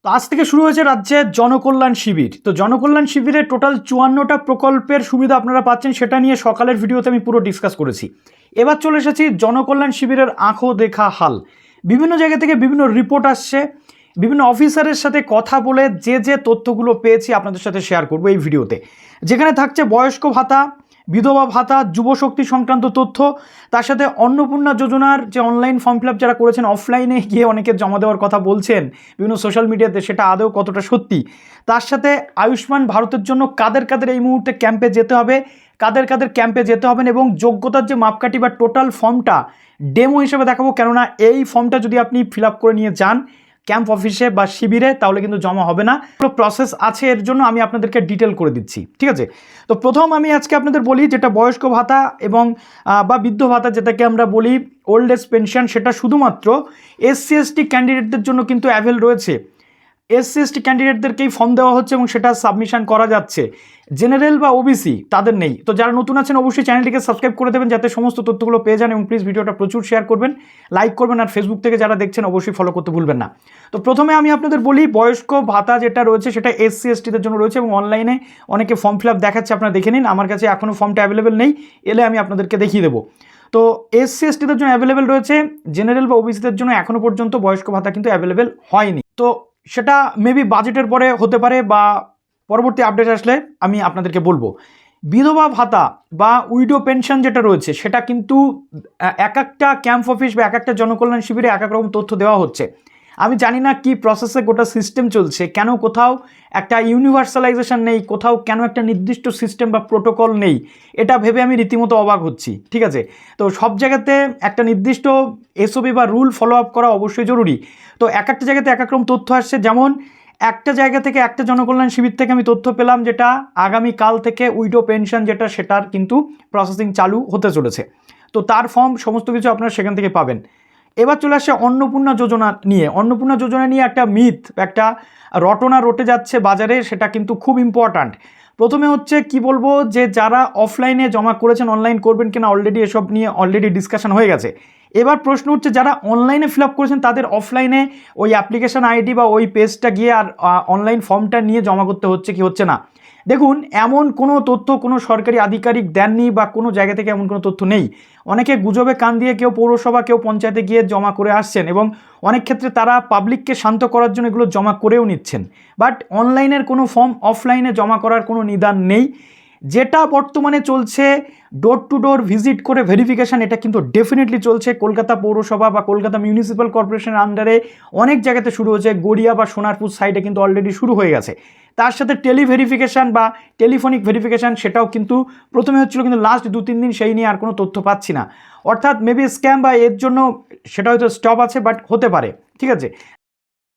তো আজ থেকে শুরু হয়েছে রাজ্যে জনকল্যাণ শিবির। তো জনকল্যাণ শিবিরে টোটাল 54টা প্রকল্পের সুবিধা আপনারা পাচ্ছেন, সেটা নিয়ে সকালের ভিডিওতে আমি পুরো ডিসকাস করেছি। এবার চলে এসেছি জনকল্যাণ শিবিরের আঁখো দেখা হাল। বিভিন্ন জায়গা থেকে বিভিন্ন রিপোর্ট আসছে, বিভিন্ন অফিসারের সাথে কথা বলে যে তথ্যগুলো পেয়েছি আপনাদের সাথে শেয়ার করব এই ভিডিওতে, যেখানে থাকছে বয়স্ক ভাতা, বিধবা ভাতা, যুবশক্তি সংক্রান্ত তথ্য, তার সাথে অন্নপূর্ণা যোজনার যে অনলাইন ফর্ম ফিল আপ যারা করেছেন, অফলাইনে গিয়ে অনেকে জমা দেওয়ার কথা বলছেন বিভিন্ন সোশ্যাল মিডিয়াতে, সেটা আদৌ কতটা সত্যি, তার সাথে আয়ুষ্মান ভারতের জন্য কাদের কাদের এই মুহূর্তে ক্যাম্পে যেতে হবে, কাদের কাদের ক্যাম্পে যেতে হবে, এবং যোগ্যতার যে মাপকাঠি বা টোটাল ফর্মটা ডেমো হিসেবে দেখাবো। কেননা এই ফর্মটা যদি আপনি ফিল আপ করে নিয়ে যান ক্যাম্প অফিসে বা শিবিরে, তাহলে কিন্তু জমা হবে না। পুরো প্রসেস আছে, এর জন্য আমি আপনাদেরকে ডিটেল করে দিচ্ছি, ঠিক আছে? তো প্রথম আমি আজকে আপনাদের বলি, যেটা বয়স্ক ভাতা এবং বা বৃদ্ধ ভাতা যেটাকে আমরা বলি ওল্ড এজ পেনশন, সেটা শুধুমাত্র এসসি এসটি ক্যান্ডিডেটদের জন্য কিন্তু অ্যাভেল রয়েছে। এসসি এসটি ক্যান্ডিডেটদেরকেই ফর্ম দেওয়া হচ্ছে এবং সেটা সাবমিশন করা যাচ্ছে। জেনারেল বা ওবিসি তাদের নেই। তো যারা নতুন আছেন অবশ্যই চ্যানেলটিকে সাবস্ক্রাইব করে দেবেন যাতে সমস্ত তথ্যগুলো পেয়ে যান, এবং প্লিজ ভিডিওটা প্রচুর শেয়ার করবেন, লাইক করবেন, আর ফেসবুক থেকে যারা দেখছেন অবশ্যই ফলো করতে ভুলবেন না। তো প্রথমে আমি আপনাদের বলি, বয়স্ক ভাতা যেটা রয়েছে সেটা এসসি এসটিদের জন্য রয়েছে, এবং অনলাইনে অনেকে ফর্ম ফিল আপ দেখাচ্ছে, আপনারা দেখে নিন। আমার কাছে এখনও ফর্মটা অ্যাভেলেবেল নেই, এলে আমি আপনাদেরকে দেখিয়ে দেবো। তো এসসি এসটিদের জন্য অ্যাভেলেবেল রয়েছে, জেনারেল বা ওবিসিদের জন্য এখনও পর্যন্ত বয়স্ক ভাতা কিন্তু অ্যাভেলেবেল হয়নি। তো সেটা মেবি বাজেটের পরে হতে পারে বা পরবর্তী আপডেট আসলে আমি আপনাদেরকে বলবো। বিধবা ভাতা বা উইডো পেনশন যেটা রয়েছে সেটা কিন্তু এক একটা ক্যাম্প অফিস বা এক একটা জনকল্যাণ শিবিরে এক এক রকম তথ্য দেওয়া হচ্ছে। আমি জানি না কি প্রসেসে গোটা সিস্টেম চলছে, কেন কোথাও একটা ইউনিভার্সালাইজেশন নেই, কোথাও কেন একটা নির্দিষ্ট সিস্টেম বা প্রোটোকল নেই, এটা ভেবে আমি রীতিমতো অবাক হচ্ছি, ঠিক আছে? তো সব জায়গাতে একটা নির্দিষ্ট এসওপি বা রুল ফলো আপ করা অবশ্যই জরুরি। তো এক একটা জায়গাতে এক এক রকম তথ্য আসছে। যেমন একটা জায়গা থেকে, একটা জনকল্যাণ শিবির থেকে আমি তথ্য পেলাম যেটা আগামীকাল থেকে উইডো পেনশন যেটা, সেটার কিন্তু প্রসেসিং চালু হতে চলেছে। তো তার ফর্ম সমস্ত কিছু আপনারা সেখান থেকে পাবেন। এবার চলে আসে অন্নপূর্ণা যোজনা নিয়ে। অন্নপূর্ণা যোজনা নিয়ে একটা মিথ, একটা রটনা রটে যাচ্ছে বাজারে, সেটা কিন্তু খুব ইম্পর্ট্যান্ট। প্রথমে হচ্ছে কি বলবো, যে যারা অফলাইনে জমা করেছেন অনলাইন করবেন কিনা, অলরেডি এসব নিয়ে অলরেডি ডিসকাশন হয়ে গেছে। এবার প্রশ্ন হচ্ছে, যারা অনলাইনে ফিল আপ করেছেন তাদের অফলাইনে ওই অ্যাপ্লিকেশন আইডি বা ওই পেজটা গিয়ে আর অনলাইন ফর্মটা নিয়ে জমা করতে হচ্ছে কি হচ্ছে না। দেখুন, এমন কোনো তথ্য কোনো সরকারি আধিকারিক দেননি বা কোনো জায়গা থেকে এমন কোনো তথ্য নেই। অনেকে গুজবে কান দিয়ে কেউ পৌরসভা, কেউ পঞ্চায়েতে গিয়ে জমা করে আসছেন, এবং অনেক ক্ষেত্রে তারা পাবলিককে শান্ত করার জন্য এগুলো জমা করেও নিচ্ছেন। বাট অনলাইনের কোনো ফর্ম অফলাইনে জমা করার কোনো নিদান নেই। যেটা বর্তমানে চলছে ডোর টু ডোর ভিজিট করে ভেরিফিকেশান, এটা কিন্তু ডেফিনেটলি চলছে। কলকাতা পৌরসভা বা কলকাতা মিউনিসিপ্যাল কর্পোরেশনের আন্ডারে অনেক জায়গাতে শুরু হয়েছে, গড়িয়া বা সোনারপুর সাইডে কিন্তু অলরেডি শুরু হয়ে গেছে। তার সাথে টেলিভেরিফিকেশান বা টেলিফোনিক ভেরিফিকেশান, সেটাও কিন্তু প্রথমে হচ্ছিল, কিন্তু লাস্ট 2-3 দিন সেই নিয়ে আর কোনো তথ্য পাচ্ছি না। অর্থাৎ মেবি স্ক্যাম বা এর জন্য সেটা হয়তো স্টপ আছে, বাট হতে পারে, ঠিক আছে,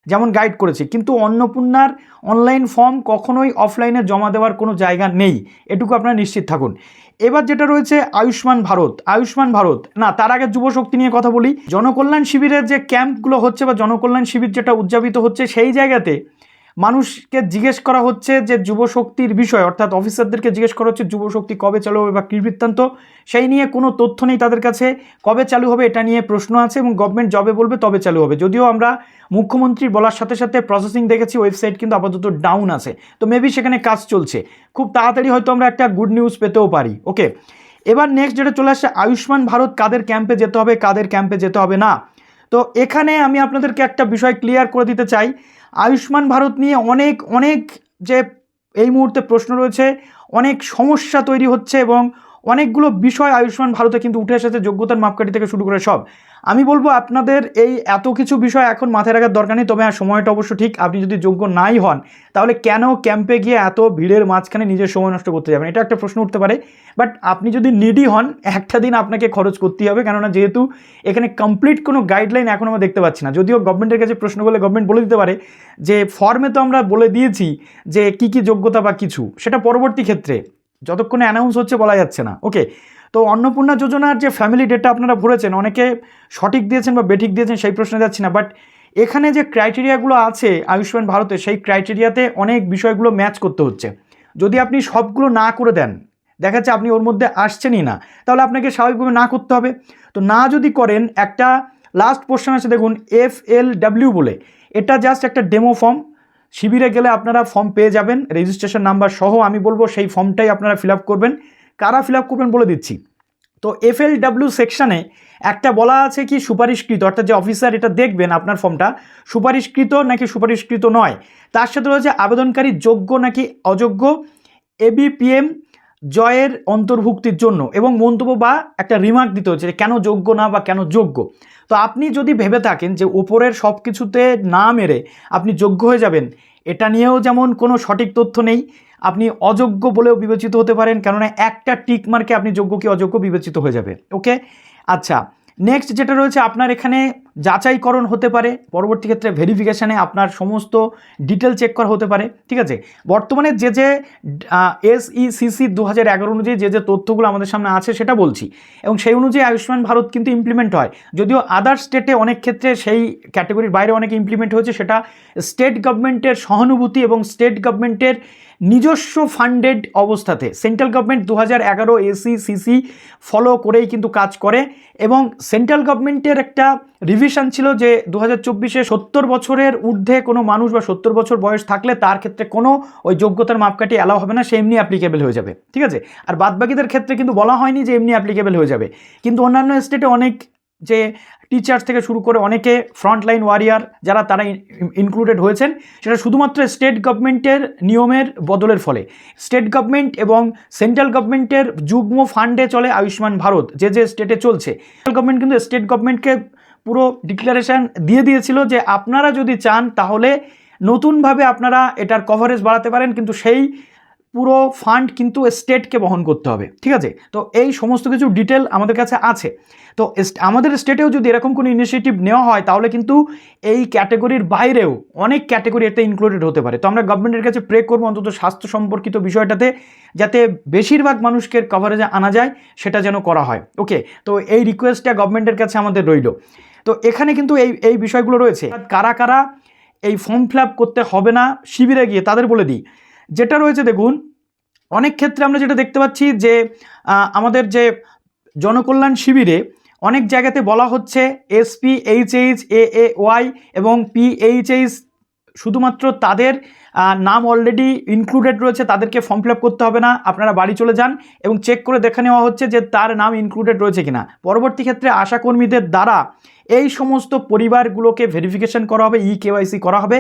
যেমন গাইড করেছি। কিন্তু অন্নপূর্ণার অনলাইন ফর্ম কখনোই অফলাইনে জমা দেওয়ার কোনো জায়গা নেই, এটুকু আপনারা নিশ্চিত থাকুন। এবার যেটা রয়েছে আয়ুষ্মান ভারত, আয়ুষ্মান ভারত না, তার আগে যুবশক্তি নিয়ে কথা বলি। জনকল্যাণ শিবিরের যে ক্যাম্পগুলো হচ্ছে বা জনকল্যাণ শিবির যেটা উদযাপিত হচ্ছে, সেই জায়গাতে মানুষকে জিজ্ঞেস করা হচ্ছে যে যুবশক্তির বিষয়, অর্থাৎ অফিসারদেরকে জিজ্ঞেস করা হচ্ছে যুবশক্তি কবে চালু হবে বা কী বৃত্তান্ত, সেই নিয়ে কোনো তথ্য নেই তাদের কাছে। কবে চালু হবে এটা নিয়ে প্রশ্ন আছে, এবং গভর্নমেন্ট যবে বলবে তবে চালু হবে। যদিও আমরা মুখ্যমন্ত্রীর বলার সাথে সাথে প্রসেসিং দেখেছি, ওয়েবসাইট কিন্তু আপাতত ডাউন আছে, তো মেবি সেখানে কাজ চলছে। খুব তাড়াতাড়ি হয়তো আমরা একটা গুড নিউজ পেতেও পারি। ওকে, এবার নেক্সট যেটা চলে আসছে আয়ুষ্মান ভারত, কাদের ক্যাম্পে যেতে হবে, কাদের ক্যাম্পে যেতে হবে না। তো এখানে আমি আপনাদেরকে একটা বিষয় ক্লিয়ার করে দিতে চাই। আয়ুষ্মান ভারত নিয়ে অনেক যে এই মুহূর্তে প্রশ্ন রয়েছে, অনেক সমস্যা তৈরি হচ্ছে, এবং অনেকগুলো বিষয় আয়ুষ্মান ভারতে কিন্তু উঠে এসেছে, যোগ্যতার মাপকাঠি থেকে শুরু করে সব। আমি বলবো আপনাদের এই এত কিছু বিষয় এখন মাথায় রাখার দরকার নেই। তবে সময়টা অবশ্য ঠিক, আপনি যদি যোগ্য নাই হন তাহলে কেন ক্যাম্পে গিয়ে এত ভিড়ের মাঝখানে নিজের সময় নষ্ট করতে যাবেন, এটা একটা প্রশ্ন উঠতে পারে। বাট আপনি যদি নিডি হন, একটা দিন আপনাকে খরচ করতেই হবে, কেননা যেহেতু এখানে কমপ্লিট কোনো গাইডলাইন এখন আমরা দেখতে পাচ্ছি না। যদিও গভর্নমেন্টের কাছে প্রশ্ন করলে গভর্নমেন্ট বলে দিতে পারে যে ফর্মে তো আমরা বলে দিয়েছি যে কী কী যোগ্যতা বা কিছু, সেটা পরবর্তী ক্ষেত্রে যতক্ষণে অ্যানাউন্স হচ্ছে বলা যাচ্ছে না। ওকে, তো অন্নপূর্ণা যোজনার যে ফ্যামিলি ডেটা আপনারা ভরেছেন, অনেকে সঠিক দিয়েছেন বা বেঠিক দিয়েছেন সেই প্রশ্নে যাচ্ছি না, বাট এখানে যে ক্রাইটেরিয়াগুলো আছে আয়ুষ্মান ভারতে, সেই ক্রাইটেরিয়াতে অনেক বিষয়গুলো ম্যাচ করতে হচ্ছে। যদি আপনি সবগুলো না করে দেন, দেখা যাচ্ছে আপনি ওর মধ্যে আসছেনই না, তাহলে আপনাকে স্বাভাবিকভাবে না করতে হবে। তো না যদি করেন, একটা লাস্ট পোর্শন আছে দেখুন FLW বলে, এটা জাস্ট একটা ডেমো ফর্ম, শিবিরে গেলে আপনারা ফর্ম পেয়ে যাবেন রেজিস্ট্রেশন নাম্বার সহ। আমি বলবো সেই ফর্মটাই আপনারা ফিল আপ করবেন। কারা ফিল আপ করবেন বলে দিচ্ছি। তো FLW সেকশানে একটা বলা আছে কি সুপারিশকৃত, অর্থাৎ যে অফিসার এটা দেখবেন আপনার ফর্মটা সুপারিশকৃত নাকি সুপারিশকৃত নয়, তার সাথে রয়েছে আবেদনকারী যোগ্য নাকি অযোগ্য ABPM জয়ের অন্তর্ভুক্তির জন্য, এবং মন্তব্য বা একটা রিমার্ক দিতে হচ্ছে কেন যোগ্য না বা কেন যোগ্য। তো আপনি যদি ভেবে থাকেন যে উপরের সব কিছুতে না মেরে আপনি যোগ্য হয়ে যাবেন, এটা নিয়েও যেমন কোনো সঠিক তথ্য নেই। আপনি অযোগ্য বলেও বিবেচিত হতে পারেন, কেননা একটা টিক মার্কে আপনি যোগ্য কি অযোগ্য বিবেচিত হয়ে যাবে। ওকে, আচ্ছা, নেক্সট যেটা রয়েছে আপনার এখানে যাচাইকরণ হতে পারে, পরবর্তী ক্ষেত্রে ভেরিফিকেশানে আপনার সমস্ত ডিটেল চেক করা হতে পারে। ঠিক আছে, বর্তমানে যে SECC 2011 অনুযায়ী যে তথ্যগুলো আমাদের সামনে আছে সেটা বলছি, এবং সেই অনুযায়ী আয়ুষ্মান ভারত কিন্তু ইমপ্লিমেন্ট হয়। যদিও আদার স্টেটে অনেক ক্ষেত্রে সেই ক্যাটাগরির বাইরে অনেকে ইমপ্লিমেন্ট হয়েছে, সেটা স্টেট গভর্নমেন্টের সহানুভূতি এবং স্টেট গভর্নমেন্টের নিজস্ব ফান্ডেড অবস্থাতে। সেন্ট্রাল গভর্নমেন্ট 2011 SECC ফলো করেই কিন্তু কাজ করে, এবং সেন্ট্রাল গভর্নমেন্টের একটা রিভিশন ছিল যে 2024-এ 70 বছরের ঊর্ধ্বে কোনো মানুষ বা 70 বছর বয়স থাকলে তার ক্ষেত্রে কোনো ওই যোগ্যতার মাপকাঠি অ্যালাউ হবে না, সে এমনি অ্যাপ্লিকেবল হয়ে যাবে। ঠিক আছে, আর বাদবাকিদের ক্ষেত্রে কিন্তু বলা হয়নি যে এমনি অ্যাপ্লিকেবল হয়ে যাবে। কিন্তু অন্যান্য স্টেটে অনেক যে টিচার্স থেকে শুরু করে অনেকে ফ্রন্টলাইন ওয়ারিয়ার যারা তারা ইনক্লুডেড হয়েছেন, সেটা শুধুমাত্র স্টেট গভর্নমেন্টের নিয়মের বদলের ফলে। স্টেট গভর্নমেন্ট এবং সেন্ট্রাল গভর্নমেন্টের যুগ্ম ফান্ডে চলে আয়ুষ্মান ভারত, যে স্টেটে চলছে। সেন্ট্রাল গভর্নমেন্ট কিন্তু স্টেট গভর্নমেন্টকে পুরো ডিক্লারেশন দিয়ে দিয়েছিল যে আপনারা যদি চান তাহলে নতুনভাবে আপনারা এটার কভারেজ বাড়াতে পারেন, কিন্তু সেই পুরো ফান্ড কিন্তু স্টেটকে বহন করতে হবে। ঠিক আছে, তো এই সমস্ত কিছু ডিটেল আমাদের কাছে আছে। তো আমাদের স্টেটেও যদি এরকম কোনো ইনিশিয়েটিভ নেওয়া হয় তাহলে কিন্তু এই ক্যাটাগরির বাইরেও অনেক ক্যাটাগরি এতে ইনক্লুডেড হতে পারে। তো আমরা গভর্নমেন্টের কাছে প্রে করবো অন্তত স্বাস্থ্য সম্পর্কিত বিষয়টাতে যাতে বেশিরভাগ মানুষকে কভারেজে আনা যায়, সেটা যেন করা হয়। ওকে, তো এই রিকোয়েস্টটা গভর্নমেন্টের কাছে আমাদের রইল। তো এখানে কিন্তু এই বিষয়গুলো রয়েছে। কারা কারা এই ফর্ম ফিল আপ করতে হবে না শিবিরে গিয়ে তাদের বলে দিই। যেটা রয়েছে দেখুন, অনেক ক্ষেত্রে আমরা যেটা দেখতে পাচ্ছি যে আমাদের যে জনকল্যাণ শিবিরে অনেক জায়গাতে বলা হচ্ছে SPHH AAY এবং PHH শুধুমাত্র তাদের নাম অলরেডি ইনক্লুডেড রয়েছে, তাদেরকে ফর্ম ফিল আপ করতে হবে না, আপনারা বাড়ি চলে যান এবং চেক করে দেখে নেওয়া হচ্ছে যে তার নাম ইনক্লুডেড রয়েছে কিনা। পরবর্তী ক্ষেত্রে আশাকর্মীদের দ্বারা এই সমস্ত পরিবারগুলোকে ভেরিফিকেশন করা হবে, KYC করা হবে।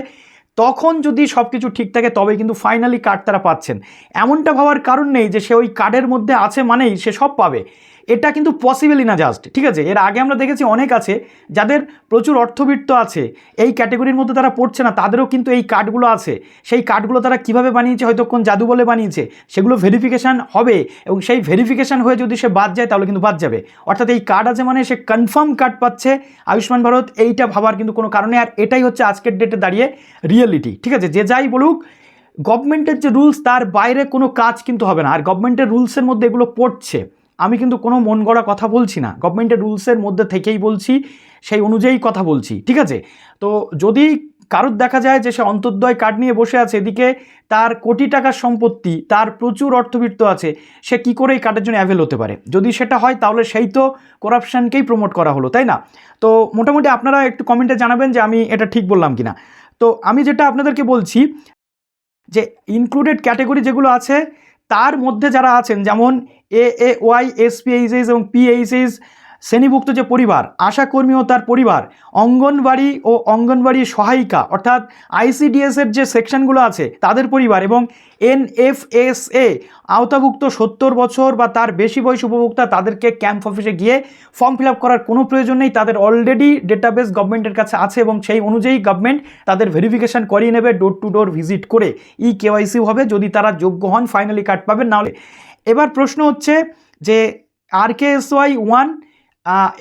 তখন যদি সব কিছু ঠিক থাকে তবেই কিন্তু ফাইনালি কার্ড তারা পাচ্ছেন। এমনটা ভাবার কারণ নেই যে সে ওই কার্ডের মধ্যে আছে মানেই সে সব পাবে, এটা কিন্তু পসিবলই না জাস্ট। ঠিক আছে, এর আগে আমরা দেখেছি অনেক আছে যাদের প্রচুর অর্থবিত্ত আছে, এই ক্যাটাগরির মধ্যে তারা পড়ছে না, তাদেরও কিন্তু এই কার্ডগুলো আছে। সেই কার্ডগুলো তারা কিভাবে বানিয়েছে, হয়তো কোন জাদু বলে বানিয়েছে, সেগুলো ভেরিফিকেশান হবে, এবং সেই ভেরিফিকেশান হয়ে যদি সে বাদ যায় তাহলে কিন্তু বাদ যাবে। অর্থাৎ এই কার্ড আছে মানে সে কনফার্ম কার্ড পাচ্ছে আয়ুষ্মান ভারত, এইটা ভাবার কিন্তু কোনো কারণে। আর এটাই হচ্ছে আজকের ডেটে দাঁড়িয়ে রিয়েলিটি। ঠিক আছে, যে যাই বলুক, গভর্নমেন্টের যে রুলস তার বাইরে কোনো কাজ কিন্তু হবে না। আর গভর্নমেন্টের রুলসের মধ্যে এগুলো পড়ছে, আমি কিন্তু কোনো মন গড়া কথা বলছি না, গভর্নমেন্টের রুলসের মধ্যে থেকেই বলছি, সেই অনুযায়ী কথা বলছি। ঠিক আছে, তো যদি কারোর দেখা যায় যে সে অন্তর্দয় কার্ড নিয়ে বসে আছে, এদিকে তার কোটি টাকার সম্পত্তি, তার প্রচুর অর্থবিত্ত আছে, সে কি করে এই কার্ডের জন্য অ্যাভেল হতে পারে? যদি সেটা হয় তাহলে সেই তো করাপশানকেই প্রমোট করা হলো, তাই না? তো মোটামুটি আপনারা একটু কমেন্টে জানাবেন যে আমি এটা ঠিক বললাম কিনা। তো আমি যেটা আপনাদেরকে বলছি যে ইনক্লুডেড ক্যাটাগরি যেগুলো আছে তার মধ্যে যারা আছেন, যেমন AAY SPHH এবং PHH শ্রেণীভুক্ত যে পরিবার, আশাকর্মী ও তার পরিবার, অঙ্গনবাড়ি ও অঙ্গনবাড়ি সহায়িকা অর্থাৎ ICDS-এর যে সেকশনগুলো আছে তাদের পরিবার, এবং NFSA আওতাভুক্ত 70 বছর বা তার বেশি বয়স উপভোক্তা, তাদেরকে ক্যাম্প অফিসে গিয়ে ফর্ম ফিল আপ করার কোনো প্রয়োজন নেই। তাদের অলরেডি ডেটাবেস গভর্নমেন্টের কাছে আছে, এবং সেই অনুযায়ী গভর্নমেন্ট তাদের ভেরিফিকেশান করিয়ে নেবে, ডোর টু ডোর ভিজিট করে KYC হবে। যদি তারা যোগ্য হন ফাইনালি কার্ড পাবেন, নাহলে। এবার প্রশ্ন হচ্ছে যে RKSY 1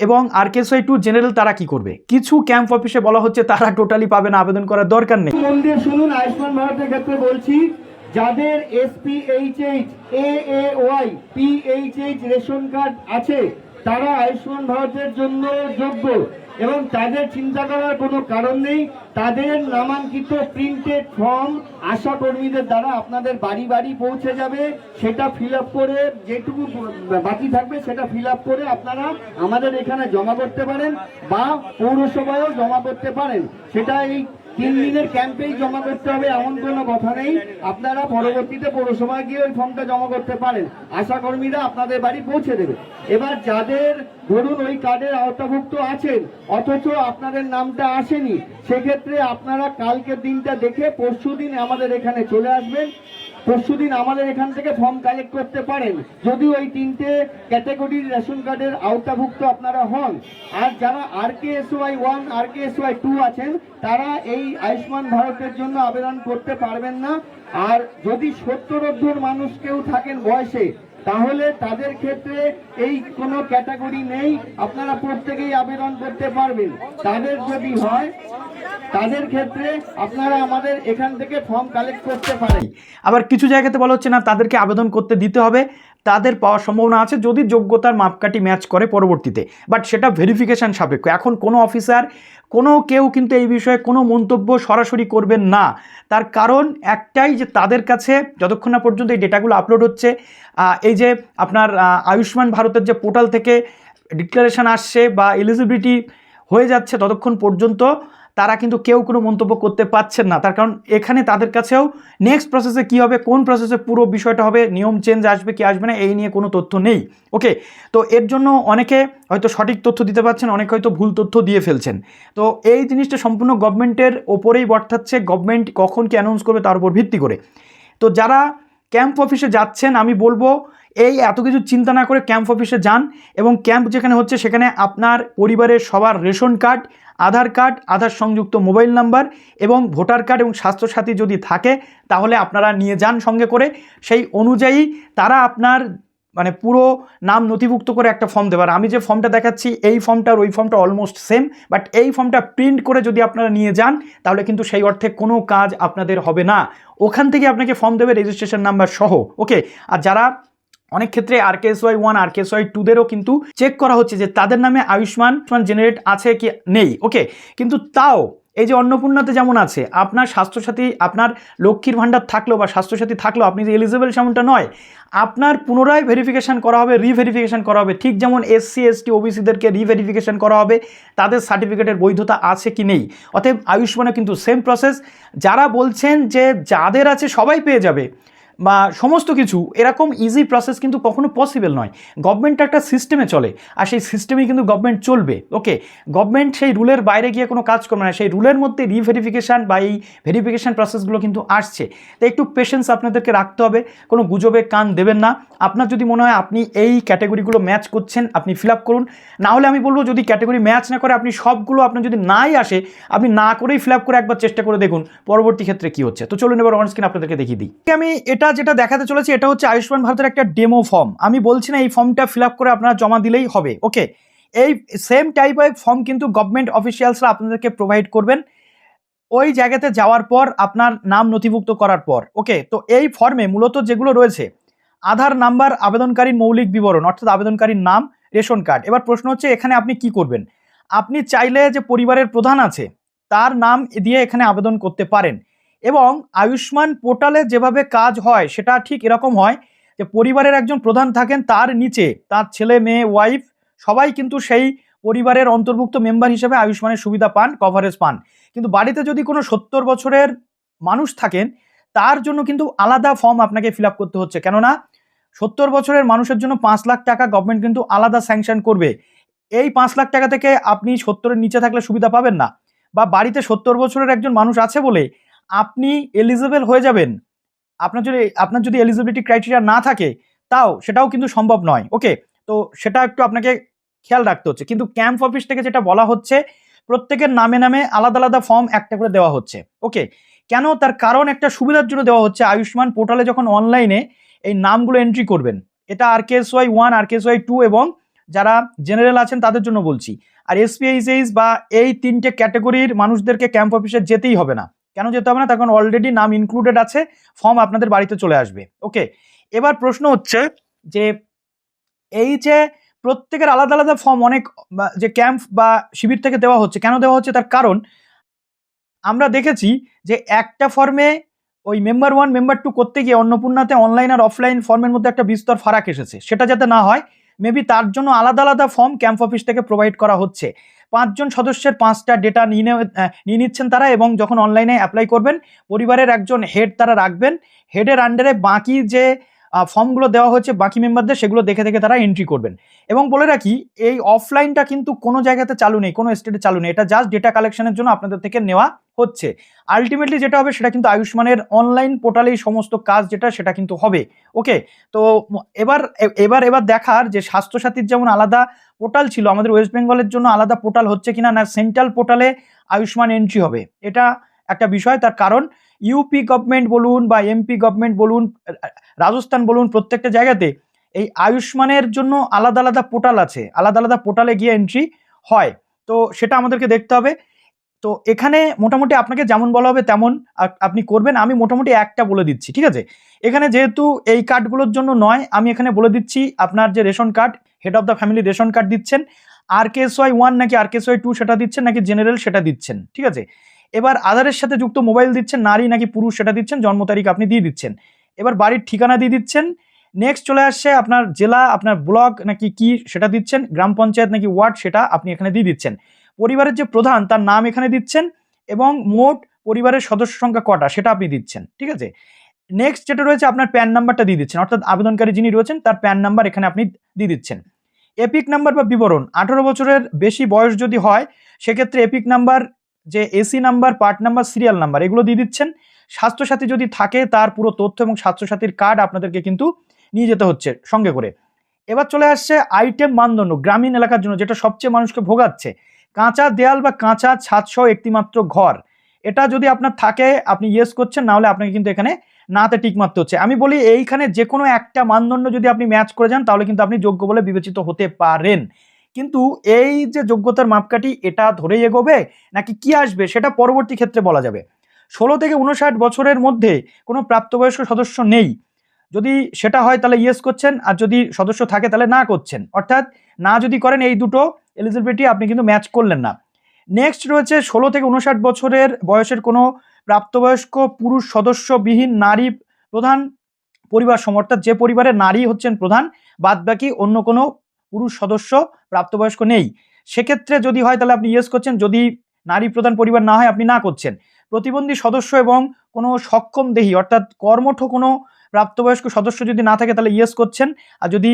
এবং RKSY 2 জেনারেল তারা কি করবে? কিছু ক্যাম্প অফিসে বলা হচ্ছে তারা টোটালি পাবে না, আবেদন করার দরকার নেই। মন দিয়ে শুনুন, আয়ুষ্মান ভারতের ক্ষেত্রে বলছি, যাদের SPHH AAY PHH ration card আছে তারা আয়ুষ্মান ভারতের জন্য যোগ্য, এবং তাদের চিন্তা করার কোনো কারণ নেই। তাদের নামাঙ্কিত প্রিন্টেড ফর্ম আশা কর্মীদের দ্বারা আপনাদের বাড়ি বাড়ি পৌঁছে যাবে। সেটা ফিল আপ করে, যেটুকু বাকি থাকবে সেটা ফিল আপ করে আপনারা আমাদের এখানে জমা করতে পারেন, বা পৌরসভায়ও জমা করতে পারেন। সেটা এই 3 দিনের ক্যাম্পেই জমা করতে হবে এমন কোনো কথা নেই। আপনারা পরবর্তীতে পৌরসভায় গিয়ে ওই ফর্মটা জমা করতে পারেন, আশাকর্মীরা আপনাদের বাড়ি পৌঁছে দেবে। এবার যাদের ধরুন ওই কার্ডের আওতাভুক্ত আছেন অথচ আপনাদের নামটা আসেনি, সেক্ষেত্রে আপনারা কালকের দিনটা দেখে পরশুদিন আমাদের এখানে চলে আসবেন। পরশুদিন আমাদের এখান থেকে ফর্ম কালেক্ট করতে পারেন যদি ওই 3টে ক্যাটাগরির রেশন কার্ডের আওতাভুক্ত আপনারা হন। আর যারা RKSY 1 RKSY 2 আছেন তারা এই আয়ুষ্মান ভারতের জন্য আবেদন করতে পারবেন না। আর যদি 70 মানুষ কেউ থাকেন বয়সে, তাহলে তাদের ক্ষেত্রে এই কোনো ক্যাটাগরি নেই, আপনারা প্রত্যেকেই আবেদন করতে পারবেন। তাদের যদি হয় তাদের ক্ষেত্রে আপনারা আমাদের এখান থেকে ফর্ম কালেক্ট করতে পারেন। আবার কিছু জায়গাতে বলা হচ্ছে না তাদেরকে আবেদন করতে দিতে হবে, তাদের পাওয়ার সম্ভাবনা আছে যদি যোগ্যতার মাপকাঠি ম্যাচ করে পরবর্তীতে, বাট সেটা ভেরিফিকেশান সাপেক্ষ। এখন কোনো অফিসার কেউ কিন্তু এই বিষয়ে কোনো মন্তব্য সরাসরি করবেন না। তার কারণ একটাই, যে তাদের কাছে যতক্ষণ না পর্যন্ত এই ডেটাগুলো আপলোড হচ্ছে, এই যে আপনার আয়ুষ্মান ভারতের যে পোর্টাল থেকে ডিক্লারেশন আসছে বা এলিজিবিলিটি হয়ে যাচ্ছে, ততক্ষণ পর্যন্ত তারা কিন্তু কেউ কোনো মন্তব্য করতে পারছেন না। তার কারণ এখানে তাদের কাছেও নেক্সট প্রসেসে কী হবে, কোন প্রসেসে পুরো বিষয়টা হবে, নিয়ম চেঞ্জ আসবে কি আসবে না, এই নিয়ে কোনো তথ্য নেই। ওকে, তো এর জন্য অনেকে হয়তো সঠিক তথ্য দিতে পারছেন, অনেকে হয়তো ভুল তথ্য দিয়ে ফেলছেন। তো এই জিনিসটা সম্পূর্ণ গভর্নমেন্টের ওপরেই বর্তাচ্ছে, গভর্নমেন্ট কখন কি অ্যানাউন্স করবে তার উপর ভিত্তি করে। তো যারা ক্যাম্প অফিসে যাচ্ছেন, আমি বলবো এই এত কিছু চিন্তা না করে ক্যাম্প অফিসে যান, এবং ক্যাম্প যেখানে হচ্ছে সেখানে আপনার পরিবারের সবার রেশন কার্ড, আধার সংযুক্ত মোবাইল নাম্বার এবং ভোটার কার্ড এবং স্বাস্থ্যসাথী যদি থাকে তাহলে আপনারা নিয়ে যান সঙ্গে করে। সেই অনুযায়ী তারা আপনার পুরো নাম নথিভুক্ত করে একটা ফর্ম দেবার। আমি যে ফর্মটা দেখাচ্ছি এই ফর্মটা আর ওই ফর্মটা অলমোস্ট সেম, বাট এই ফর্মটা প্রিন্ট করে যদি আপনারা নিয়ে যান তাহলে কিন্তু সেই অর্থে কোনো কাজ আপনাদের হবে না। ওখান থেকে আপনাকে ফর্ম দেবে রেজিস্ট্রেশন নাম্বার সহ। ওকে, আর যারা অনেক ক্ষেত্রে RKSY 1 RKSY 2দেরও কিন্তু চেক করা হচ্ছে যে তাদের নামে আয়ুষ্মান জেনারেট আছে কি নেই। ওকে, কিন্তু তাও এই যে অন্নপূর্ণাতে যেমন আছে, আপনার স্বাস্থ্যসাথী, আপনার লক্ষ্মীর ভাণ্ডার থাকলেও বা স্বাস্থ্যসাথী থাকলেও আপনি যে এলিজিবল সেমনটা নয়, আপনার পুনরায় ভেরিফিকেশান করা হবে, রিভেরিফিকেশান করা হবে। ঠিক যেমন SC ST OBCদেরকে রিভেরিফিকেশান করা হবে তাদের সার্টিফিকেটের বৈধতা আছে কি নেই। অতএব আয়ুষ্মানে কিন্তু সেম প্রসেস। যারা বলছেন যে যাদের আছে সবাই পেয়ে যাবে বা সমস্ত কিছু, এরকম ইজি প্রসেস কিন্তু কখনো পসিবল নয়। গভর্নমেন্ট একটা সিস্টেমে চলে, আর সেই সিস্টেমেই কিন্তু গভর্নমেন্ট চলবে। ওকে, গভর্নমেন্ট সেই রুলের বাইরে গিয়ে কোনো কাজ করবে না, সেই রুলের মধ্যে রিভেরিফিকেশান বা এই ভেরিফিকেশান প্রসেসগুলো কিন্তু আসছে। তো একটু পেশেন্স আপনাদেরকে রাখতে হবে, কোনো গুজবে কান দেবেন না। আপনার যদি মনে হয় আপনি এই ক্যাটাগরিগুলো ম্যাচ করছেন, আপনি ফিল আপ করুন। না হলে আমি বলবো যদি ক্যাটাগরি ম্যাচ না করে আপনি সবগুলো, আপনার যদি নাই আসে, আপনি না করেই ফিল আপ করে একবার চেষ্টা করে দেখুন পরবর্তী ক্ষেত্রে কী হচ্ছে। তো চলুন এবার অন স্ক্রিন আপনাদেরকে দেখিয়ে দিই। আমি যেটা দেখাতে চলেছি এটা হচ্ছে আয়ুষ্মান ভারতের একটা ডেমো ফর্ম। আমি বলছি না এই ফর্মটা ফিল আপ করে আপনারা জমা দিলেই হবে। ওকে, এই সেম টাইপের ফর্ম কিন্তু গভর্নমেন্ট অফিসিয়ালসরা আপনাদেরকে প্রোভাইড করবেন ওই জায়গাতে যাওয়ার পর, আপনার নাম নথিভুক্ত করার পর। ওকে, তো এই ফর্মে মূলত যেগুলো রয়েছে, আধার নাম্বার, আবেদনকারীর মৌলিক বিবরণ অর্থাৎ আবেদনকারীর নাম, রেশন কার্ড। এবার প্রশ্ন হচ্ছে এখানে আপনি কি করবেন। আপনি চাইলে যে পরিবারের প্রধান আছে তার নাম দিয়ে এখানে আবেদন করতে পারেন, এবং আয়ুষ্মান পোর্টালে যেভাবে কাজ হয় সেটা ঠিক এরকম হয় যে পরিবারের একজন প্রধান থাকেন, তার নিচে তার ছেলে মেয়ে ওয়াইফ সবাই কিন্তু সেই পরিবারের অন্তর্ভুক্ত মেম্বার হিসেবে আয়ুষ্মানের সুবিধা পান, কভারেজ পান। কিন্তু বাড়িতে যদি কোনো 70 বছরের মানুষ থাকেন তার জন্য কিন্তু আলাদা ফর্ম আপনাকে ফিল আপ করতে হচ্ছে, কেননা 70 বছরের মানুষের জন্য 5 লাখ টাকা গভর্নমেন্ট কিন্তু আলাদা স্যাংশন করবে। এই 5 লাখ টাকা থেকে আপনি 70-এর নিচে থাকলে সুবিধা পাবেন না, বা বাড়িতে 70 বছরের একজন মানুষ আছে বলে আপনি এলিজিবল হয়ে যাবেন, আপনার যদি এলিজিবিলিটি ক্রাইটেরিয়া না থাকে সেটাও কিন্তু সম্ভব নয়। ওকে, তো সেটা একটু আপনাকে খেয়াল রাখতে হচ্ছে। কিন্তু ক্যাম্প অফিস থেকে যেটা বলা হচ্ছে, প্রত্যেকের নামে নামে আলাদা আলাদা ফর্ম একটা করে দেওয়া হচ্ছে। ওকে, কেন? তার কারণ একটা সুবিধার জন্য দেওয়া হচ্ছে। আয়ুষ্মান পোর্টালে যখন অনলাইনে এই নামগুলো এন্ট্রি করবেন, এটা RKSY 1 RKSY 2 এবং যারা জেনারেল আছেন তাদের জন্য বলছি। আর SPHS বা এই 3টে ক্যাটাগরির মানুষদেরকে ক্যাম্প অফিসে যেতেই হবে না। কেন যেতে হবে না? তখন অলরেডি নাম ইনক্লুডেড আছে, ফর্ম আপনাদের বাড়িতে চলে আসবে। ওকে, এবার প্রশ্ন হচ্ছে যে এই যে প্রত্যেকের আলাদা আলাদা ফর্ম অনেক যে ক্যাম্প বা শিবির থেকে দেওয়া হচ্ছে, কেন দেওয়া হচ্ছে? তার কারণ আমরা দেখেছি যে একটা ফর্মে ওই মেম্বার 1 মেম্বার 2 করতে গিয়ে অন্নপূর্ণাতে অনলাইন আর অফলাইন ফর্মের মধ্যে একটা বিস্তর ফারাক এসেছে। সেটা যাতে না হয় মেবি তার জন্য আলাদা আলাদা ফর্ম ক্যাম্প অফিস থেকে প্রোভাইড করা হচ্ছে। 5 জন সদস্যের 5টা ডেটা নিয়ে নিচ্ছেন তারা, এবং যখন অনলাইনে অ্যাপ্লাই করবেন পরিবারের একজন হেড তারা রাখবেন। হেডের আন্ডারে বাকি যে ফর্মগুলো দেওয়া হচ্ছে বাকি মেম্বারদের, সেগুলো দেখে দেখে তারা এন্ট্রি করবেন। এবং বলে রাখি, এই অফলাইনটা কিন্তু কোনো জায়গাতে চালু নেই, কোনো স্টেটে চালু নেই, এটা জাস্ট ডেটা কালেকশনের জন্য আপনাদের থেকে নেওয়া হচ্ছে। আলটিমেটলি যেটা হবে সেটা কিন্তু আয়ুষ্মানের অনলাইন পোর্টালেই সমস্ত কাজ যেটা সেটা কিন্তু হবে। ওকে, তো এবার দেখার যে স্বাস্থ্যসাথীর যেমন আলাদা পোর্টাল ছিল, আমাদের ওয়েস্ট বেঙ্গলের জন্য আলাদা পোর্টাল হচ্ছে কিনা, না সেন্ট্রাল পোর্টালে আয়ুষ্মান এন্ট্রি হবে, এটা একটা বিষয়। তার কারণ ইউপি গভর্নমেন্ট বলুন বা এমপি গভর্নমেন্ট বলুন, রাজস্থান বলুন, প্রত্যেকটা জায়গাতে এই আয়ুষ্মানের জন্য আলাদা আলাদা পোর্টাল আছে, আলাদা আলাদা পোর্টালে গিয়ে এন্ট্রি হয়। তো সেটা আমাদেরকে দেখতে হবে। তো এখানে মোটামুটি আপনাকে যেমন বলা হবে তেমন আপনি করবেন। আমি মোটামুটি একটা বলে দিচ্ছি, ঠিক আছে? এখানে যেহেতু এই কার্ডগুলোর জন্য নয়, আমি এখানে বলে দিচ্ছি আপনার যে ration card, head of the family ration card দিচ্ছেন, RKSY 1 নাকি RKSY 2 সেটা দিচ্ছেন, নাকি জেনারেল সেটা দিচ্ছেন, ঠিক আছে? এবার আধারের সাথে যুক্ত মোবাইল দিচ্ছেন, নারী নাকি পুরুষ সেটা দিচ্ছেন, জন্ম তারিখ আপনি দিয়ে দিচ্ছেন, এবার বাড়ির ঠিকানা দিয়ে দিচ্ছেন। নেক্সট চলে আসছে আপনার জেলা, আপনার ব্লক নাকি কি সেটা দিচ্ছেন, গ্রাম পঞ্চায়েত নাকি ওয়ার্ড সেটা আপনি এখানে দিয়ে দিচ্ছেন, পরিবারের যে প্রধান তার নাম এখানে দিচ্ছেন, এবং মোট পরিবারের সদস্য সংখ্যা কটা সেটা আপনি দিচ্ছেন, ঠিক আছে? নেক্সট যেটা রয়েছে আপনার প্যান নাম্বারটা দিয়ে দিচ্ছেন, অর্থাৎ আবেদনকারী যিনি রয়েছেন তার প্যান নাম্বার এখানে আপনি দিয়ে দিচ্ছেন। এপিক নাম্বার বা বিবরণ, 18 বছরের বেশি বয়স যদি হয় সেক্ষেত্রে এপিক নাম্বার, যে AC number, part number, serial number এগুলো দিয়ে দিচ্ছেন। স্বাস্থ্যসাথী যদি থাকে তার পুরো তথ্য এবং স্বাস্থ্যসাথীর কার্ড আপনাদেরকে কিন্তু নিয়ে যেতে হচ্ছে সঙ্গে করে। এবার চলে আসছে আইটেম মানদণ্ড, গ্রামীণ এলাকার জন্য যেটা সবচেয়ে মানুষকে ভোগাচ্ছে, কাঁচা দেয়াল বা কাঁচা ছাদসহ একটিমাত্র ঘর, এটা যদি আপনার থাকে আপনি ইয়েস করছেন, না হলে আপনাকে কিন্তু এখানে নাতে টিক মারতে হচ্ছে। আমি বলি এইখানে যে কোনো একটা মানদণ্ড যদি আপনি ম্যাচ করে যান তাহলে কিন্তু আপনি যোগ্য বলে বিবেচিত হতে পারেন। কিন্তু এই যে যোগ্যতার মাপকাঠি, এটা ধরেই এগোবে নাকি কি আসবে সেটা পরবর্তী ক্ষেত্রে বলা যাবে। 16 থেকে 59 বছরের মধ্যে কোনো প্রাপ্তবয়স্ক সদস্য নেই, যদি সেটা হয় তাহলে ইয়েস করছেন, আর যদি সদস্য থাকে তাহলে না করছেন, অর্থাৎ না যদি করেন এই দুটো এলিজিবিলিটি আপনি কিন্তু ম্যাচ করলেন না। নেক্সট রয়েছে 16 থেকে 59 বছরের বয়সের কোনো প্রাপ্তবয়স্ক পুরুষ সদস্যবিহীন নারী প্রধান পরিবার সমূহ, অর্থাৎ যে পরিবারের নারী হচ্ছেন প্রধান, বাদ বাকি অন্য কোনো পুরুষ সদস্য প্রাপ্তবয়স্ক নেই, সেক্ষেত্রে যদি হয় তাহলে আপনি ইয়েস করছেন, যদি নারী প্রধান পরিবার না হয় আপনি না করছেন। প্রতিবন্ধী সদস্য এবং কোনো সক্ষম দেহী অর্থাৎ কর্মঠ কোনো প্রাপ্তবয়স্ক সদস্য যদি না থাকে তাহলে ইয়েস করছেন, আর যদি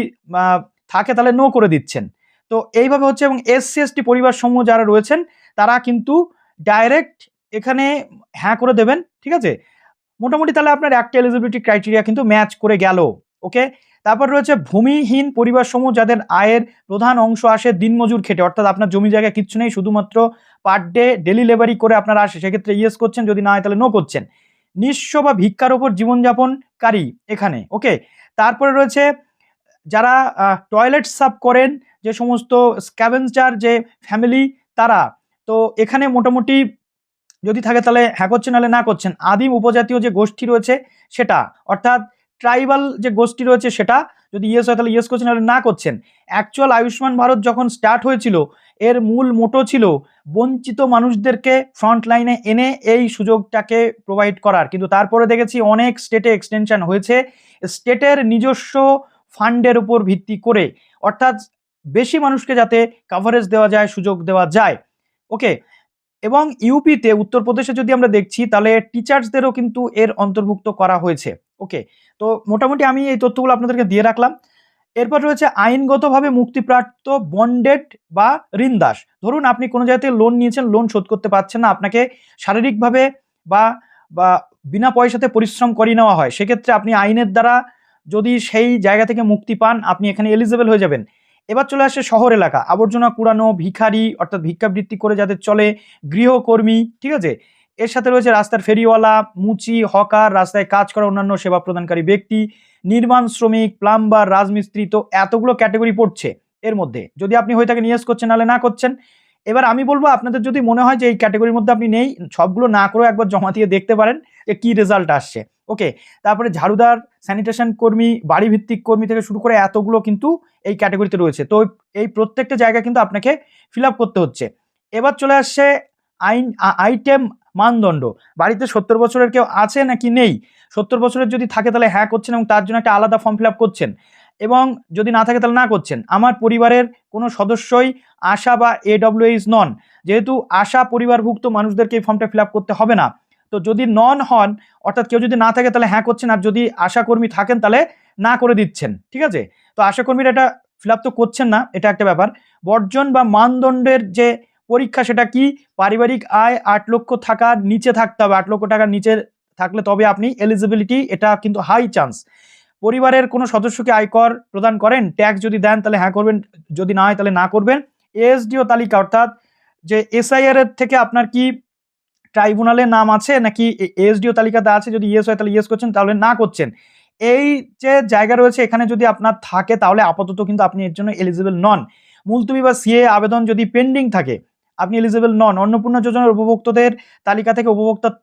থাকে তাহলে নো করে দিচ্ছেন। তো এইভাবে হচ্ছে। এবং SC ST পরিবার সমূহ যারা রয়েছেন তারা কিন্তু ডাইরেক্ট এখানে হ্যাঁ করে দেবেন, ঠিক আছে? মোটামুটি তাহলে আপনার একটা এলিজিবিলিটি ক্রাইটেরিয়া কিন্তু ম্যাচ করে গেল। ওকে, তারপর রয়েছে ভূমিহীন পরিবার সমূহ যাদের আয়ের প্রধান অংশ আসে দিনমজুর খেটে, অর্থাৎ আপনার জমি জায়গা কিচ্ছু নেই, শুধুমাত্র পার ডে ডেলি লেবারি করে আপনার আসে, সেক্ষেত্রে ইয়েস করছেন, যদি না হয় তাহলে নো করছেন। নিঃস্ব বা ভিক্ষার ওপর জীবনযাপনকারী এখানে। ওকে, তারপরে রয়েছে যারা টয়লেট সাফ করেন, যে সমস্ত স্ক্যাভেঞ্জার যে ফ্যামিলি তারা, তো এখানে মোটামুটি যদি থাকে তাহলে হ্যাঁ করছেন, নাহলে না করছেন। আদিম উপজাতীয় যে গোষ্ঠী রয়েছে সেটা, অর্থাৎ ট্রাইবাল যে গোষ্ঠী রয়েছে সেটা, যদি ইয়েস হয় তাহলে ইয়েস করছেন, নাহলে না করছেন। অ্যাকচুয়াল আয়ুষ্মান ভারত যখন স্টার্ট হয়েছিল এর মূল মোটো ছিল বঞ্চিত মানুষদেরকে ফ্রন্ট লাইনে এনে এই সুযোগটাকে প্রোভাইড করার, কিন্তু তারপরে দেখেছি অনেক স্টেটে এক্সটেনশন হয়েছে স্টেটের নিজস্ব ফান্ডের উপর ভিত্তি করে, অর্থাৎ বেশি মানুষকে যাতে কাভারেজ দেওয়া যায়, সুযোগ দেওয়া যায়। ওকে, এবং ইউপিতে উত্তরপ্রদেশে যদি আমরা দেখছি তাহলে টিচার্সদেরও কিন্তু এর অন্তর্ভুক্ত করা হয়েছে। ওকে, তো মোটামুটি আমি এই তথ্যগুলো আপনাদেরকে দিয়ে রাখলাম। এরপর রয়েছে আইনগতভাবে মুক্তিপ্রাপ্ত বন্ডেড বা ঋণদাস। ধরুন আপনি কোনো জায়গাতে লোন নিয়েছেন, লোন শোধ করতে পারছেন না, আপনাকে শারীরিকভাবে বা বা বিনা পয়সাতে পরিশ্রম করিয়ে নেওয়া হয়, সেক্ষেত্রে আপনি আইনের দ্বারা যদি সেই জায়গা থেকে মুক্তি পান আপনি এখানে এলিজিবল হয়ে যাবেন। এবার চলে আসে শহর এলাকা, আবর্জনা কুড়ানো, ভিখারি অর্থাৎ ভিক্ষাবৃত্তি করে যাদের চলে, গৃহকর্মী, ঠিক আছে? এর সাথে রয়েছে রাস্তার ফেরিওয়ালা, মুচি, হকার, রাস্তায় কাজ করা অন্যান্য সেবা প্রদানকারী ব্যক্তি, নির্মাণ শ্রমিক, প্লাম্বার, রাজমিস্ত্রি। তো এতগুলো ক্যাটাগরি পড়ছে এর মধ্যে, যদি আপনি হয়ে থাকেন ইয়েস করছেন, নাহলে না করছেন। এবার আমি বলবো আপনাদের যদি মনে হয় যে এই ক্যাটাগরির মধ্যে আপনি নেই, সবগুলো না করেও একবার জমা দিয়ে দেখতে পারেন যে কি রেজাল্ট আসছে। ওকে, তারপরে ঝাড়ুদার, স্যানিটেশন কর্মী, বাড়ি ভিত্তিক কর্মী থেকে শুরু করে এতগুলো কিন্তু এই ক্যাটাগরিতে রয়েছে। তো এই প্রত্যেকটা জায়গা কিন্তু আপনাকে ফিল আপ করতে হচ্ছে। এবার চলে আসছে আইটেম মানদণ্ড, বাড়িতে 70 বছরের কেউ আছে নাকি নেই। 70 বছরের যদি থাকে তাহলে হ্যাঁ করছেন এবং তার জন্য একটা আলাদা ফর্ম ফিল আপ করছেন। এবং যদি না থাকে তাহলে না করছেন। আমার পরিবারের কোনো সদস্যই আশা বা AWH নন, যেহেতু আশা পরিবারভুক্ত মানুষদেরকে এই ফর্মটা ফিল আপ করতে হবে না। তো যদি নন হন, অর্থাৎ কেউ যদি না থাকে তাহলে হ্যাঁ করছেন, আর যদি আশাকর্মী থাকেন তাহলে না করে দিচ্ছেন, ঠিক আছে। তো আশাকর্মীরা এটা ফিল আপ তো করছেন না, এটা একটা ব্যাপার। বর্জন বা মানদণ্ডের যে পরীক্ষা সেটা কি, পারিবারিক আয় 8 লক্ষ টাকার নিচে থাকতে হবে, 8 লক্ষ টাকার নিচে থাকলে তবে আপনি এলিজিবিলিটি, এটা কিন্তু হাই চান্স। পরিবারের কোনো সদস্যকে আয়কর প্রদান করেন, ট্যাক্স যদি দেন তাহলে হ্যাঁ করবেন, যদি না হয় তাহলে না করবেন। এসডিও তালিকা, অর্থাৎ যে SIR এর থেকে আপনার কি ট্রাইব্যুনালের নাম আছে নাকি এসডিও তালিকাতে আছে, যদি ইয়েস হয় তাহলে ইয়েস করছেন, তাহলে না করছেন। এই যে জায়গা রয়েছে এখানে যদি আপনার থাকে তাহলে আপাতত কিন্তু আপনি এর জন্য এলিজিবল নন। মুলতবি বা CA আবেদন যদি পেন্ডিং থাকে আপনি এলিজিবল নন। অন্নপূর্ণা যোজনার উপভোক্তাদের তালিকা থেকে উপভোক্তার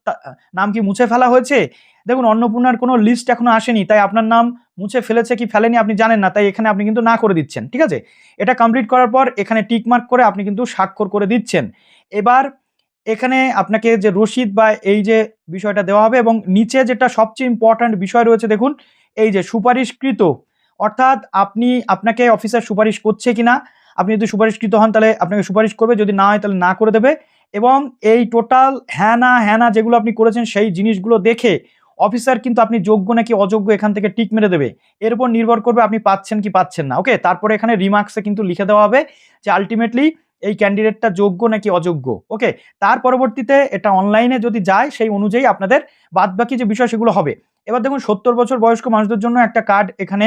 নাম কি মুছে ফেলা হয়েছে? দেখুন, অন্নপূর্ণার কোনো লিস্ট এখনো আসেনি, তাই আপনার নাম মুছে ফেলেছে কি ফেলেনি আপনি জানেন না, তাই এখানে আপনি কিন্তু না করে দিচ্ছেন, ঠিক আছে। এটা কমপ্লিট করার পর এখানে টিক মার্ক করে আপনি কিন্তু স্বাক্ষর করে দিচ্ছেন। এবার এখানে আপনাকে যে রসিদ বা এই যে বিষয়টা দেওয়া হবে, এবং নিচে যেটা সবচেয়ে ইম্পর্ট্যান্ট বিষয় রয়েছে দেখুন, এই যে সুপারিশকৃত, অর্থাৎ আপনাকে অফিসার সুপারিশ করছে কিনা। আপনি যদি সুপারিশকৃত হন তাহলে আপনাকে সুপারিশ করবে, যদি না হয় তাহলে না করে দেবে। এবং এই টোটাল হ্যাঁ না যেগুলো আপনি করেছেন সেই জিনিসগুলো দেখে অফিসার কিন্তু আপনি যোগ্য নাকি অযোগ্য এখান থেকে টিক মেরে দেবে। এর উপর নির্ভর করবে আপনি পাচ্ছেন কি পাচ্ছেন না। ওকে, তারপরে এখানে রিমার্কসে কিন্তু লিখে দেওয়া হবে যে আলটিমেটলি এই ক্যান্ডিডেটটা যোগ্য নাকি অযোগ্য। ওকে, তার পরবর্তীতে এটা অনলাইনে যদি যায় সেই অনুযায়ী আপনাদের বাদবাকি যে বিষয় সেগুলো হবে। এবার দেখুন, 70 বছর বয়স্ক মানুষদের জন্য একটা কার্ড, এখানে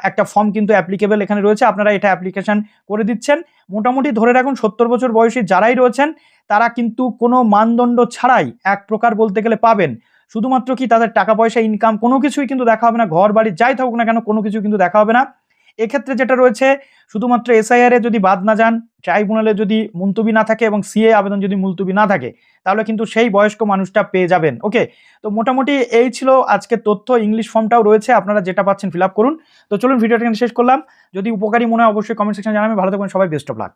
একটা ফর্ম কিন্তু অ্যাপ্লিকেবল এখানে রয়েছে, আপনারা এটা অ্যাপ্লিকেশন করে দিচ্ছেন। মোটামুটি ধরে রাখুন 70 বছর বয়সী যারাই রয়েছেন তারা কিন্তু কোনো মানদণ্ড ছাড়াই এক প্রকার বলতে গেলে পাবেন। শুধুমাত্র কি তাদের টাকা পয়সা, ইনকাম কোনো কিছুই কিন্তু দেখা হবে না, ঘর বাড়ি যাই থাকুক না কেন কোনো কিছু কিন্তু দেখা হবে না। এক্ষেত্রে যেটা রয়েছে, শুধুমাত্র SIR এ যদি বাদ না যান, ট্রাইব্যুনালে যদি মুলতবি না থাকে এবং CA আবেদন যদি মুলতবি না থাকে, তাহলে কিন্তু সেই বয়স্ক মানুষটা পেয়ে যাবেন। ওকে, তো মোটামুটি এই ছিল আজকের তথ্য। ইংলিশ ফর্মটাও রয়েছে, আপনারা যেটা পাচ্ছেন ফিল আপ করুন। তো চলুন ভিডিওটা শেষ করলাম। যদি উপকারী মনে হয় অবশ্যই কমেন্ট সেকশনে জানাবেন। ভালো থাকবেন সবাই, বেস্ট অফ লাক।